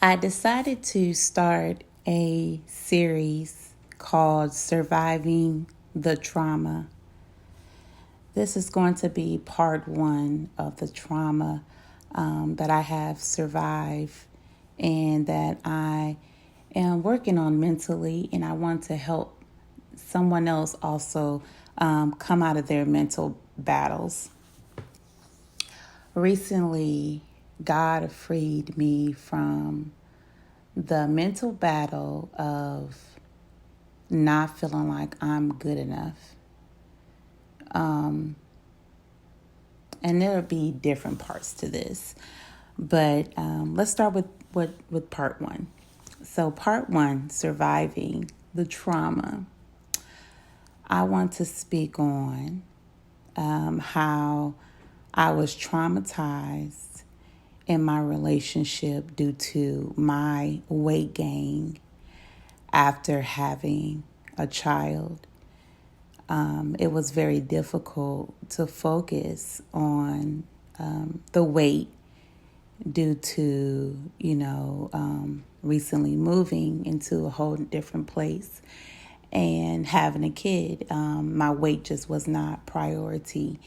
I decided to start a series called Surviving the Trauma. This is going to be part one of the trauma that I have survived and that I am working on mentally, and I want to help someone else also come out of their mental battles. Recently, God freed me from the mental battle of not feeling like I'm good enough. And there'll be different parts to this, but let's start with part one. So part one, surviving the trauma. I want to speak on how I was traumatized in my relationship due to my weight gain after having a child. It was very difficult to focus on the weight due to, recently moving into a whole different place and having a kid. My weight just was not priority.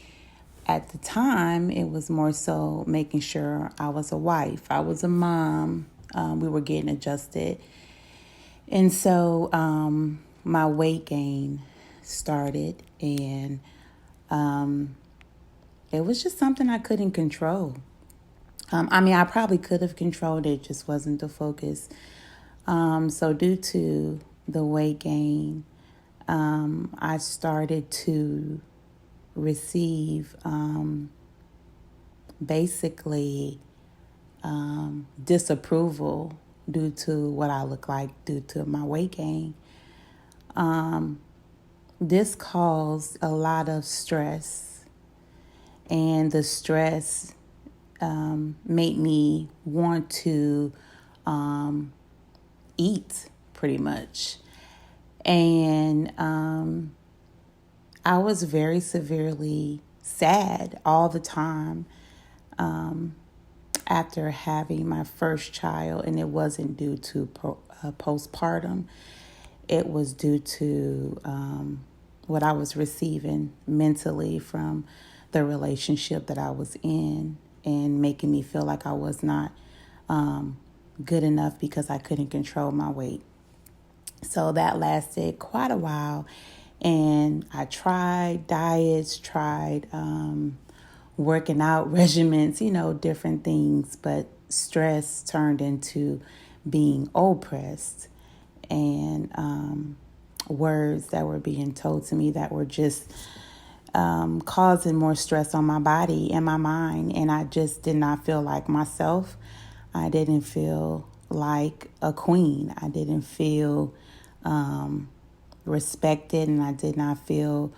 At the time, it was more so making sure I was a wife, I was a mom, we were getting adjusted. And so my weight gain started, and it was just something I couldn't control. I probably could have controlled it, just wasn't the focus. So due to the weight gain, I started to receive basically disapproval due to what I look like due to my weight gain. This caused a lot of stress, and the stress made me want to eat pretty much. And I was very severely sad all the time after having my first child, and it wasn't due to postpartum. It was due to what I was receiving mentally from the relationship that I was in, and making me feel like I was not good enough because I couldn't control my weight. So that lasted quite a while, and I tried diets, tried working out regimens, different things, but stress turned into being oppressed, and words that were being told to me that were just causing more stress on my body and my mind, and I just did not feel like myself. I didn't feel like a queen. I didn't feel respected, and I did not feel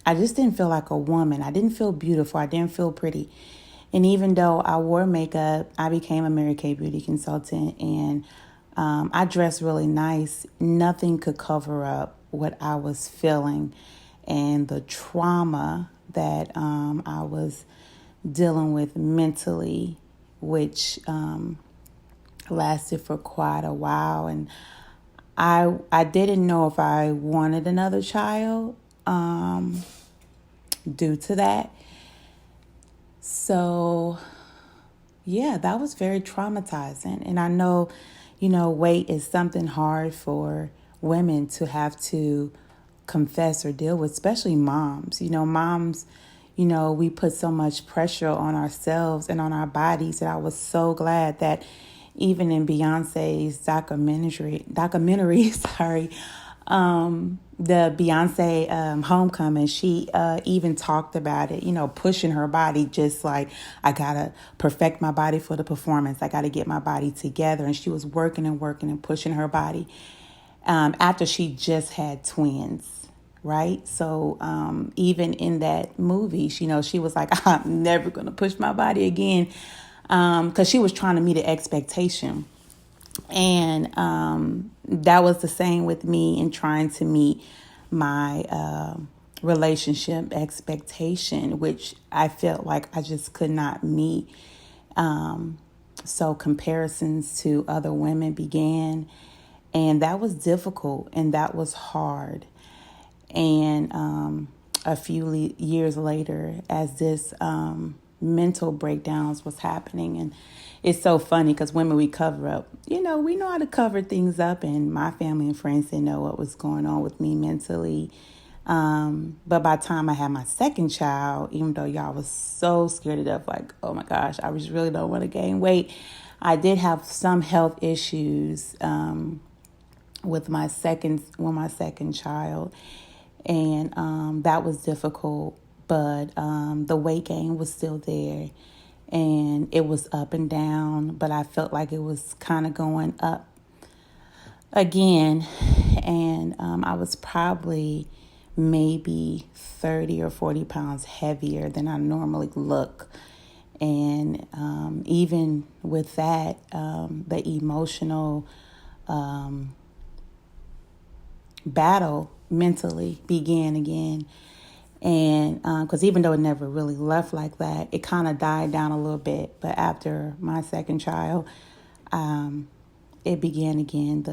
I just didn't feel like a woman. I didn't feel beautiful. I didn't feel pretty. And even though I wore makeup, I became a Mary Kay beauty consultant, and I dressed really nice. Nothing could cover up what I was feeling and the trauma that I was dealing with mentally, which lasted for quite a while. And I didn't know if I wanted another child due to that. So, yeah, that was very traumatizing. And I know, weight is something hard for women to have to confess or deal with, especially moms. Moms, we put so much pressure on ourselves and on our bodies. And I was so glad that even in Beyonce's documentary, the Beyonce Homecoming, she even talked about it, pushing her body, just like, I gotta perfect my body for the performance. I gotta get my body together. And she was working and pushing her body after she just had twins, right? So even in that movie, she was like, I'm never gonna push my body again, because she was trying to meet an expectation. And that was the same with me in trying to meet my relationship expectation, which I felt like I just could not meet. So comparisons to other women began, and that was difficult and that was hard. And a few years later, as this mental breakdowns was happening, and it's so funny because women, we cover up, we know how to cover things up, and my family and friends didn't know what was going on with me mentally. But by the time I had my second child, even though y'all was so scared to death, like, oh my gosh, I just really don't want to gain weight, I did have some health issues with my second child, and that was difficult. But the weight gain was still there, and it was up and down. But I felt like it was kind of going up again, and I was probably maybe 30 or 40 pounds heavier than I normally look. And even with that, the emotional battle mentally began again. And because even though it never really left like that, it kind of died down a little bit. But after my second child, it began again,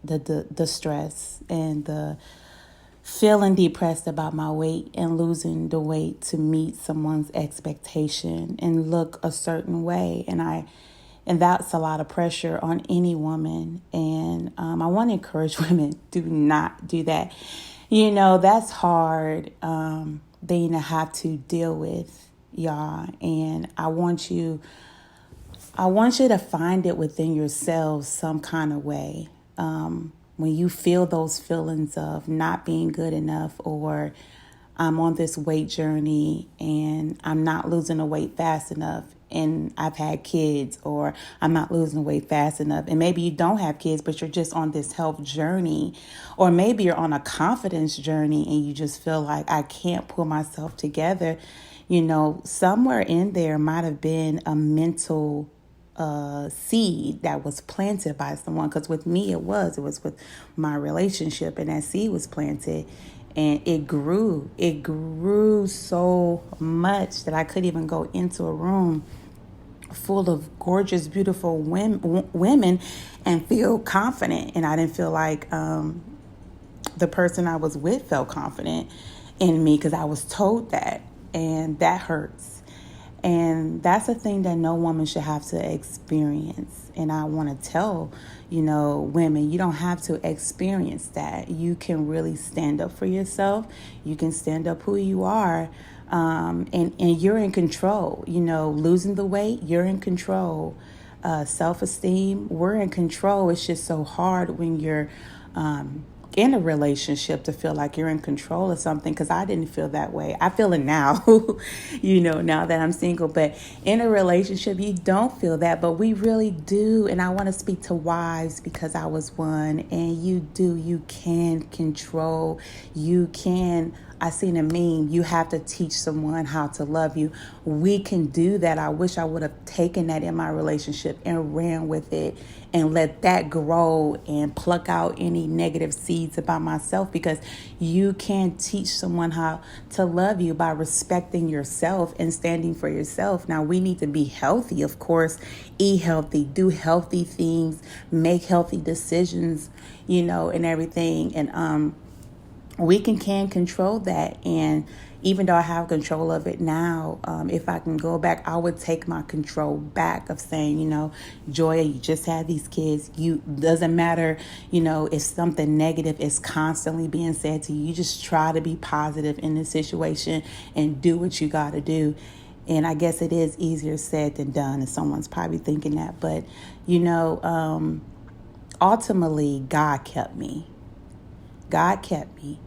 the stress and the feeling depressed about my weight and losing the weight to meet someone's expectation and look a certain way. And that's a lot of pressure on any woman. And I want to encourage women, do not do that. That's hard thing to have to deal with, y'all. And I want you to find it within yourselves some kind of way. When you feel those feelings of not being good enough, or I'm on this weight journey and I'm not losing the weight fast enough, and I've had kids, or I'm not losing weight fast enough. And maybe you don't have kids, but you're just on this health journey, or maybe you're on a confidence journey and you just feel like I can't pull myself together. Somewhere in there might have been a mental seed that was planted by someone. Because with me, it was with my relationship, and that seed was planted. And it grew so much that I couldn't even go into a room full of gorgeous, beautiful women and feel confident. And I didn't feel like the person I was with felt confident in me, because I was told that. And that hurts. And that's a thing that no woman should have to experience. And I want to tell, women, you don't have to experience that. You can really stand up for yourself. You can stand up who you are. And you're in control. Losing the weight, you're in control. Self-esteem, we're in control. It's just so hard when you're in a relationship to feel like you're in control of something, because I didn't feel that way. I feel it now, now that I'm single. But in a relationship, you don't feel that, but we really do. And I want to speak to wives, because I was one, and you can control. You can. I seen a meme, you have to teach someone how to love you. We can do that. I wish I would have taken that in my relationship and ran with it and let that grow and pluck out any negative seeds about myself, because you can teach someone how to love you by respecting yourself and standing for yourself. Now, we need to be healthy, of course, eat healthy, do healthy things, make healthy decisions, and everything. And we can control that. And even though I have control of it now, if I can go back, I would take my control back of saying, Joyua, you just had these kids. Doesn't matter, if something negative is constantly being said to you. You just try to be positive in this situation and do what you got to do. And I guess it is easier said than done, and someone's probably thinking that. But, ultimately, God kept me. God kept me.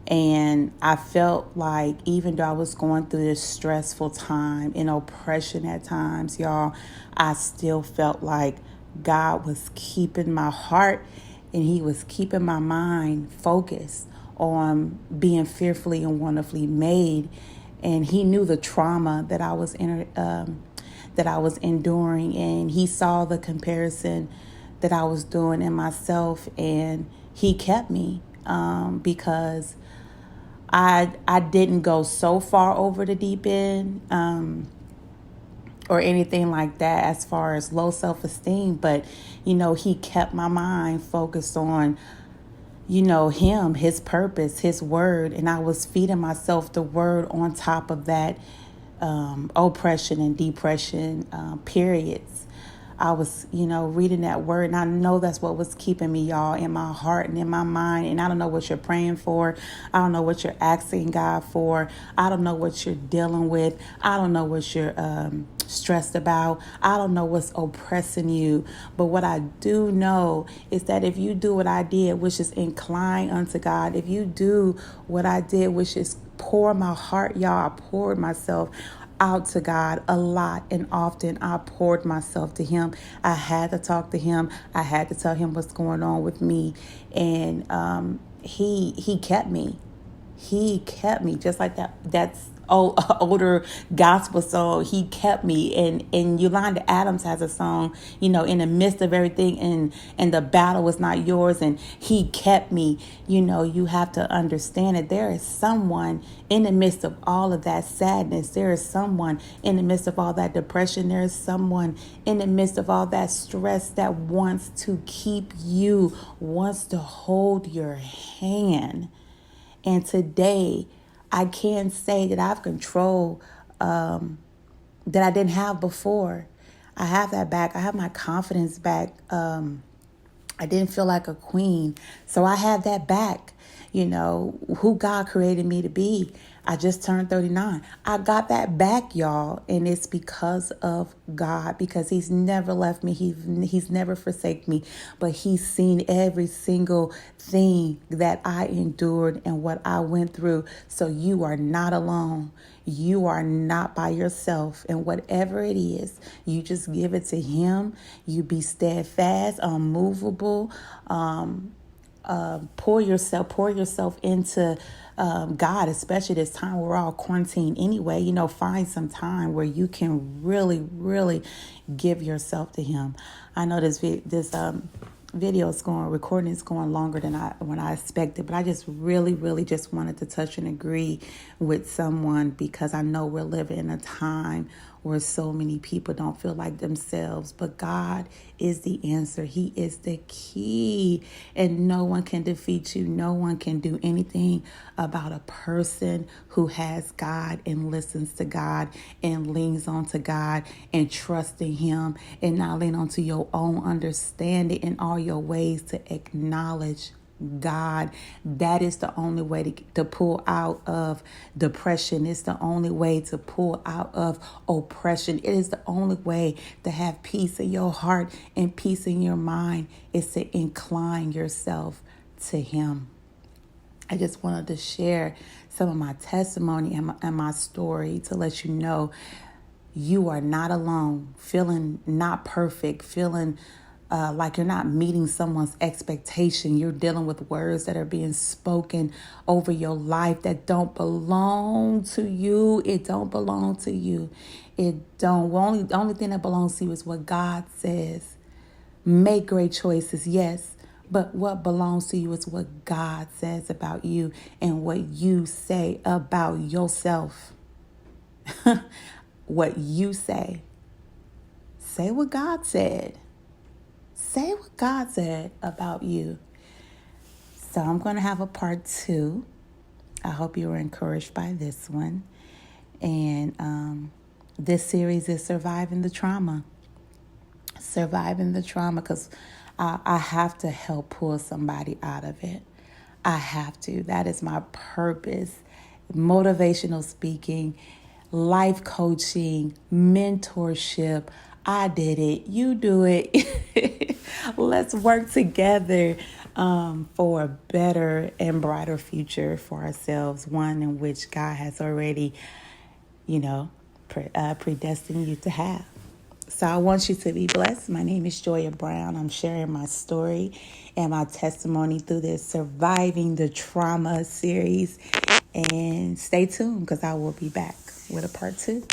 And I felt like, even though I was going through this stressful time and oppression at times, y'all, I still felt like God was keeping my heart and He was keeping my mind focused on being fearfully and wonderfully made. And He knew the trauma that I was enduring, and He saw the comparison that I was doing in myself, and He kept me because I didn't go so far over the deep end or anything like that as far as low self-esteem. But, he kept my mind focused on, him, his purpose, his word. And I was feeding myself the word on top of that oppression and depression periods. I was, reading that word, and I know that's what was keeping me, y'all, in my heart and in my mind. And I don't know what you're praying for. I don't know what you're asking God for. I don't know what you're dealing with. I don't know what you're stressed about. I don't know what's oppressing you. But what I do know is that if you do what I did, which is incline unto God, if you do what I did, which is pour my heart, y'all, I poured myself out to God a lot and often. I poured myself to him. I had to talk to him. I had to tell him what's going on with me. And he kept me. He kept me, just like that's older gospel song. He kept me. And Yolanda Adams has a song, in the midst of everything, and the battle was not yours, and he kept me. You have to understand that there is someone in the midst of all of that sadness. There is someone in the midst of all that depression. There is someone in the midst of all that stress that wants to keep you, wants to hold your hand. And today, I can say that I've control that I didn't have before. I have that back. I have my confidence back. I didn't feel like a queen. So I have that back, who God created me to be. I just turned 39. I got that back, y'all. And it's because of God, because he's never left me. He's never forsaken me, but he's seen every single thing that I endured and what I went through. So you are not alone. You are not by yourself. And whatever it is, you just give it to him. You be steadfast, unmovable, pour yourself into God, especially this time we're all quarantined anyway. Find some time where you can really, really give yourself to him. I know this recording is going longer than I expected, but I just really, really just wanted to touch and agree with someone, because I know we're living in a time where so many people don't feel like themselves, but God is the answer. He is the key, and no one can defeat you. No one can do anything about a person who has God and listens to God and leans on to God and trusts in him, and not lean onto your own understanding in all your ways, to acknowledge God. That is the only way to pull out of depression. It's the only way to pull out of oppression. It is the only way to have peace in your heart and peace in your mind, is to incline yourself to him. I just wanted to share some of my testimony and my story to let you know you are not alone, feeling not perfect, feeling like you're not meeting someone's expectation. You're dealing with words that are being spoken over your life that don't belong to you. It don't belong to you. It don't. The only thing that belongs to you is what God says. Make great choices, yes. But what belongs to you is what God says about you and what you say about yourself. What you say. Say what God said. Say what God said about you. So I'm going to have a part 2. I hope you were encouraged by this one. And this series is Surviving the Trauma. Surviving the trauma, because I have to help pull somebody out of it. I have to. That is my purpose. Motivational speaking, life coaching, mentorship. I did it. You do it. Let's work together for a better and brighter future for ourselves. One in which God has already, predestined you to have. So I want you to be blessed. My name is Joyua Brown. I'm sharing my story and my testimony through this Surviving the Trauma series. And stay tuned, because I will be back with a part 2.